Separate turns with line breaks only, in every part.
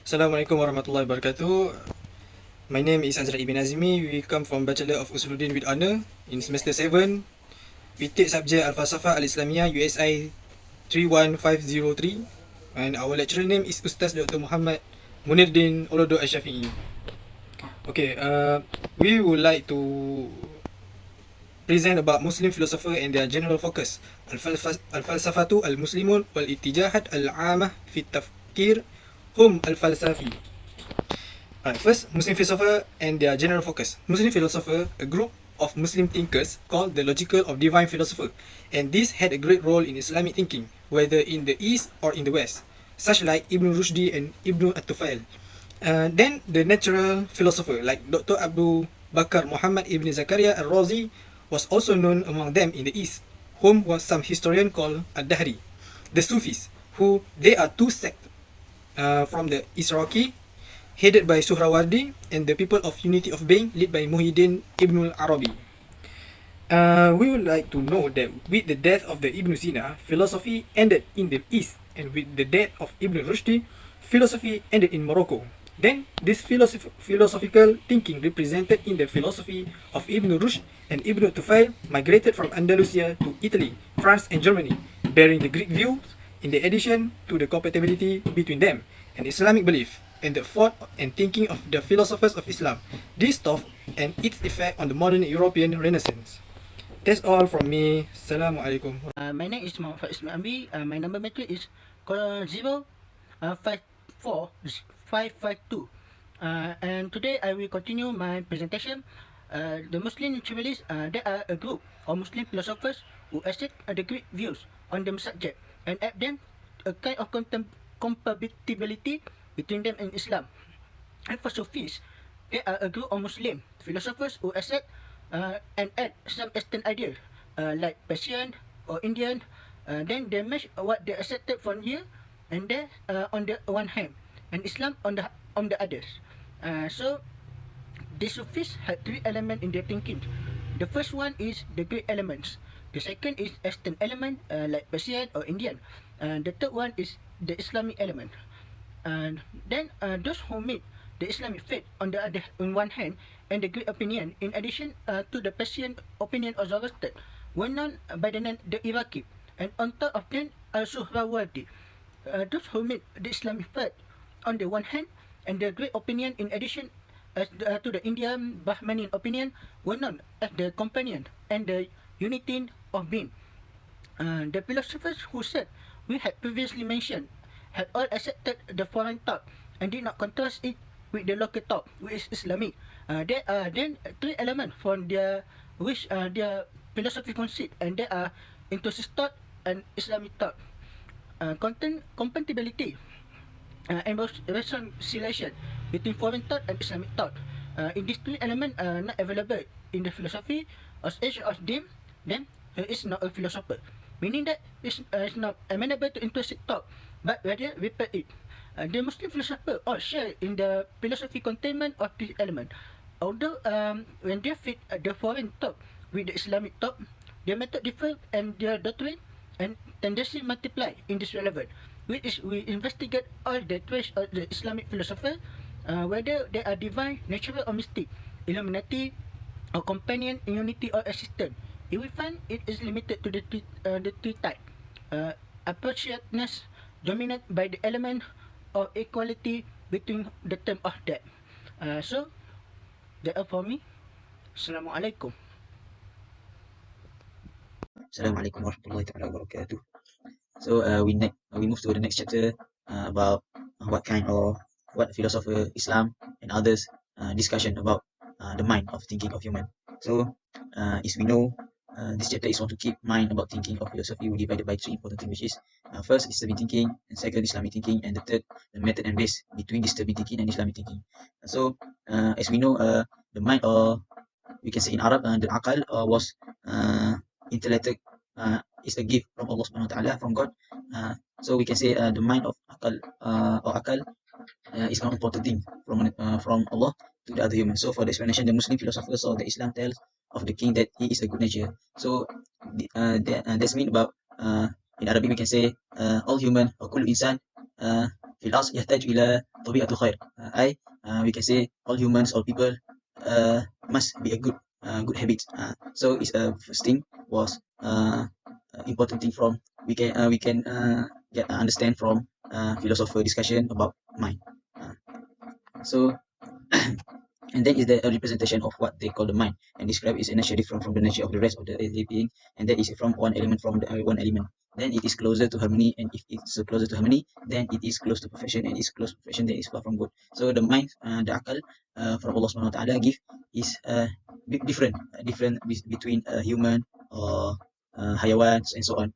Assalamualaikum warahmatullahi wabarakatuh. My name is Azraei Bin Azmi. We come from Bachelor of Usuluddin with Honor in semester 7. We take subject Al-Falsafah Al-Islamiyyah USI 31503 and our lecturer name is Ustaz Dr. Muhammad Muneer'deen Olodo Al-shafi'i. Okay, we would like to present about Muslim philosopher and their general focus. Al-Falsafatu Al-Muslimun wal-Ittijahat Al-Amah fi Tafkir Hum Al-Falsafi. First, Muslim philosopher and their general focus. Muslim philosopher, a group of Muslim thinkers called the logical of divine philosopher, and this had a great role in Islamic thinking, whether in the East or in the West, such like Ibn Rushdi and Ibn At-Tufail. Then the natural philosopher like Dr. Abu Bakr Muhammad ibn Zakaria al-Razi was also known among them in the East, whom was some historian called Al-Dahri. The Sufis, who they are two sects from the Iraqi, headed by Suhrawardi, and the people of Unity of Being, led by Muhyiddin Ibn Arabi. We would like to know that with the death of the Ibn Sina, philosophy ended in the East, and with the death of Ibn Rushdi, philosophy ended in Morocco. Then, this philosophical thinking represented in the philosophy of Ibn Rushd and Ibn Tufail migrated from Andalusia to Italy, France and Germany, bearing the Greek views in the addition to the compatibility between them and Islamic belief and the thought and thinking of the philosophers of Islam. This stuff and its effect on the modern European Renaissance. That's all from me. Assalamualaikum.
My name is Faiz Amri. My number matrix is 054552. And today I will continue my presentation. The Muslim naturalists, they are a group of Muslim philosophers who accept the Greek views on the subject and add them a kind of compatibility between them and Islam. And for Sufis, they are a group of Muslim philosophers who accept and add some Eastern ideas like Persian or Indian. Then they match what they accepted from here and there on the one hand, and Islam on the others. So the Sufis had three elements in their thinking. The first one is the Greek elements. The second is Eastern element like Persian or Indian. And the third one is the Islamic element. And then those who meet the Islamic faith on the other, on one hand, and the Greek opinion, in addition to the Persian opinion of Zoroaster, were known by the name the Iraqi, and on top of them, Suhrawardi. Those who meet the Islamic faith on the one hand, and the Greek opinion, in addition to the Indian Bahmanian opinion, were known as the companion and the unity of being. The philosophers who said we had previously mentioned had all accepted the foreign thought and did not contrast it with the local thought, which is Islamic. There are then three elements from their which their philosophy consists, and they are intrusive thought and Islamic thought. Compatibility and reconciliation between foreign thought and Islamic thought. In these three elements are not available in the philosophy, as each of them is not a philosopher, meaning that it's not amenable to intrusive thought, but rather repel it. The Muslim philosophers all share in the philosophy containment of this element. Although when they fit the foreign thought with the Islamic thought, their method differ and their doctrine and tendency multiply in this relevant, which is we investigate all the traits of the Islamic philosopher, whether they are divine, natural or mystic, Illuminati or companion, unity or assistant. If we find it is limited to the three type. Appropriateness dominant by the element of equality between the term of that. So that's all for me. Assalamualaikum.
Assalamualaikum warahmatullahi wabarakatuh. So we move to the next chapter about what philosopher Islam and others discussion about the mind of thinking of human. So as we know, this chapter is want to keep mind about thinking of philosophy divided by three important things, which is first Islamic thinking, and second Islamic thinking, and the third the method and base between Islamic thinking and Islamic thinking. So as we know, the mind, or we can say in Arab, the akal was intellect, is a gift from Allah Subhanahu wa Taala, from God. So we can say the mind of akal is not important thing from Allah to the other human. So for the explanation, the Muslim philosophers or the Islam tells of the king that he is a good nature. So that's mean about in Arabic we can say all human or kullu insan في الأصل يحتاج إلى طبيعة خير. أي we can say all humans, all people must be a good habit. So it's first thing was important thing from we can get understand from philosopher discussion about mind. So and that is the representation of what they call the mind, and describe is a nature different from the nature of the rest of the living, and that is from one element from the one element. Then it is closer to harmony, and if it's closer to harmony, then it is close to perfection, and it's close to perfection, then it's far from good. So the mind, the akal from Allah Subhanahu Wa Taala give is different between human or hayawans and so on.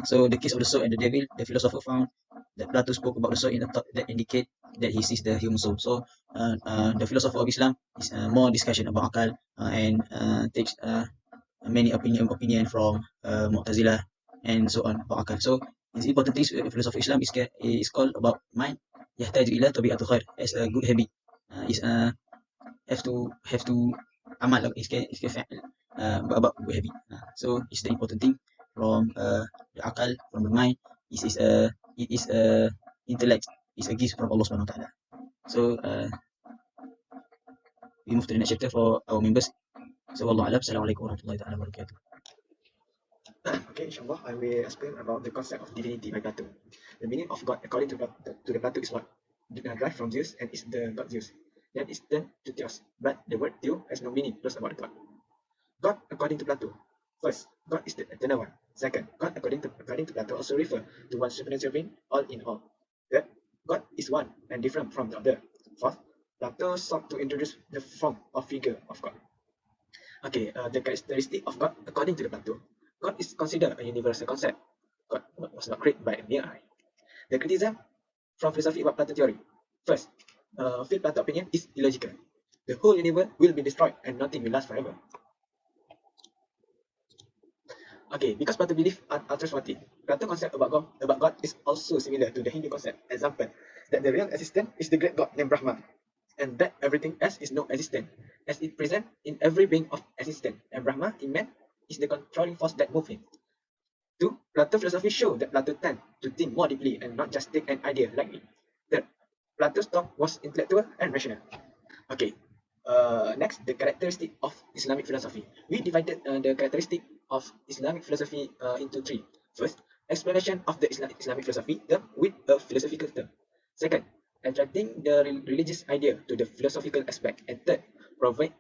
So the case of the soul and the devil, the philosopher found that Plato spoke about the soul in the thought that indicate that he sees the human soul. So the philosopher of Islam is more discussion about akal and takes many opinion from Mu'tazilah and so on about akal. So it's important things philosophy of Islam is called about mind. يحتاج إلى طبيعة خير as a good habit. Is have to amal is فعل about good habit. So it's the important thing from the akal, from the mind. It is a intellect. It's a gift from Allah Subhanahu Wa Taala. So we move to the next chapter for our members. So Allah alam. Assalamualaikum warahmatullahi ta'ala wabarakatuh.
Okay, inshallah, I will explain about the concept of divinity by Plato. The meaning of God according to the Plato is what? Derived from Zeus and is the God Zeus. Then it's turned to Theos, but the word Theo has no meaning plus about God. God according to Plato. First, God is the eternal one. Second, God according to Plato also refer to one supernatural being, all in all. Third, God is one and different from the other. Fourth, Plato sought to introduce the form or figure of God. Okay, the characteristic of God according to the Plato. God is considered a universal concept. God was not created by a mere eye. The criticism from philosophy about Plato theory. First, Phil Plato opinion is illogical. The whole universe will be destroyed and nothing will last forever. Okay, because Plato believe untrustworthy, Plato concept about God is also similar to the Hindu concept. Example, that the real existence is the great God named Brahma, and that everything else is no existent, as it present in every being of existence, and Brahma in man is the controlling force that moves him. 2. Plato philosophy show that Plato tend to think more deeply and not just take an idea lightly. Third, Plato's thought was intellectual and rational. Okay, next, the characteristic of Islamic philosophy. We divided the characteristic of Islamic philosophy into three. First, explanation of the Islamic philosophy term with a philosophical term. Second, attracting the religious idea to the philosophical aspect. And third,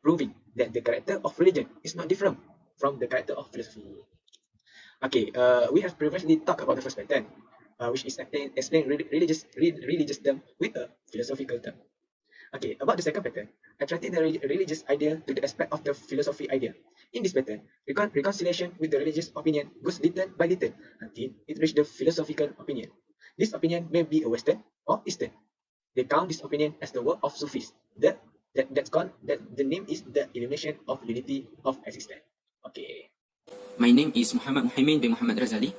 proving that the character of religion is not different from the character of philosophy. Okay, we have previously talked about the first pattern, which is explain religious term with a philosophical term. Okay, about the second pattern, attracting the religious idea to the aspect of the philosophy idea. In this pattern, reconciliation with the religious opinion goes little by little until it reaches the philosophical opinion. This opinion may be a Western or Eastern. They count this opinion as the work of Sufis. The name is the illumination of unity of existence. Okay.
My name is Mohammed bin Muhammad Razali.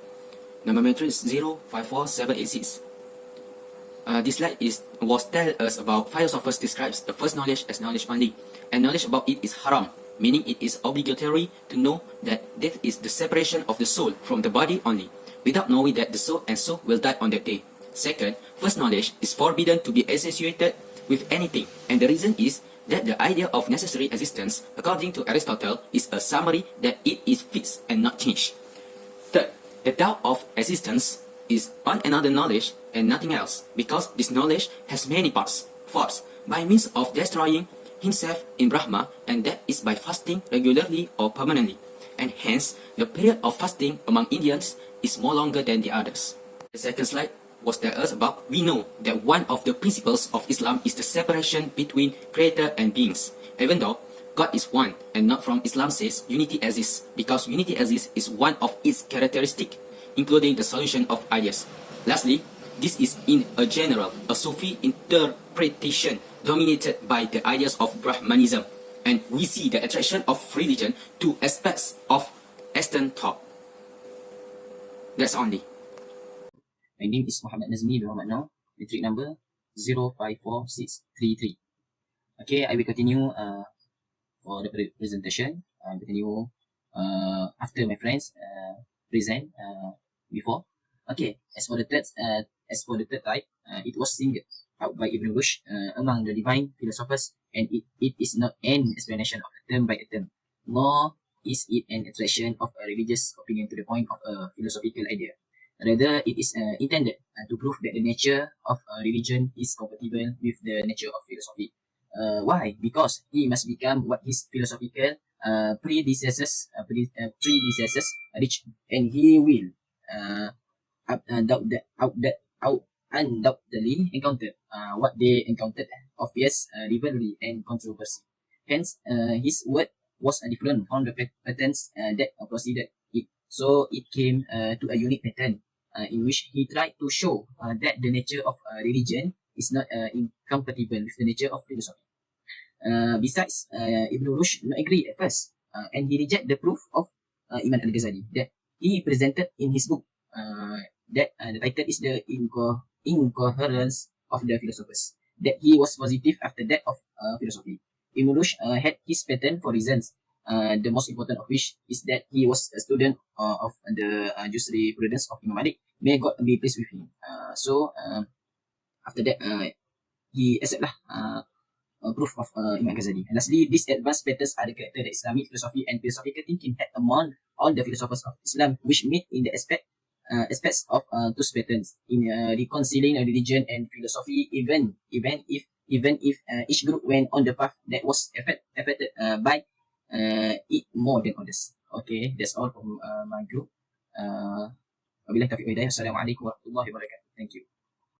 Number matrix 054786. This slide was tell us about philosophers describes the first knowledge as knowledge only, and knowledge about it is haram, meaning it is obligatory to know that death is the separation of the soul from the body only, without knowing that the soul and soul will die on that day. Second, first knowledge is forbidden to be associated with anything, and the reason is that the idea of necessary existence, according to Aristotle, is a summary that it is fixed and not changed. Third, the doubt of existence is on another knowledge and nothing else, because this knowledge has many parts. Fourth, by means of destroying himself in Brahma, and that is by fasting regularly or permanently, and hence the period of fasting among Indians is more longer than the others. The second slide was tell us about, we know that one of the principles of Islam is the separation between creator and beings. Even though God is one and not from Islam says unity exists, because unity exists is one of its characteristics, including the solution of ideas. Lastly, this is in a general, a Sufi interpretation dominated by the ideas of Brahmanism, and we see the attraction of religion to aspects of Eastern thought. That's only.
My name is Azraei Bin Azmi, matric number 054633. Okay, I will continue for the presentation. I will continue after my friends present before. Okay, as for the As for the third type, it was singled out by Ibn Rushd among the divine philosophers, and it is not an explanation of a term by a term, nor is it an attraction of a religious opinion to the point of a philosophical idea. Rather, it is intended to prove that the nature of religion is compatible with the nature of philosophy. Why? Because he must become what his philosophical predecessors reached, and he will undoubtedly encounter what they encountered: obvious rivalry and controversy. Hence, his word was different from the patterns that preceded it. So it came to a unique pattern in which he tried to show that the nature of religion is not incompatible with the nature of philosophy. Besides, Ibn Rushd not agree at first, and he rejected the proof of Imam Al-Ghazali that he presented in his book. That the title is the incoherence of the philosophers. That he was positive after that of philosophy. Ibn Rushd had his pattern for reasons. The most important of which is that he was a student of the jurisprudence of Imam Malik. May God be pleased with him. So after that, he accepted proof of Imam Ghazali. And lastly, these advanced patterns are the character that Islamic philosophy and philosophical thinking had among all the philosophers of Islam, which meet in the aspects of those patterns in reconciling religion and philosophy, even if each group went on the path that was affected by it more than others. Okay, that's all from my group. Wabillahi taufiq wa hidayah. Assalamualaikum warahmatullahi wabarakatuh. Thank you.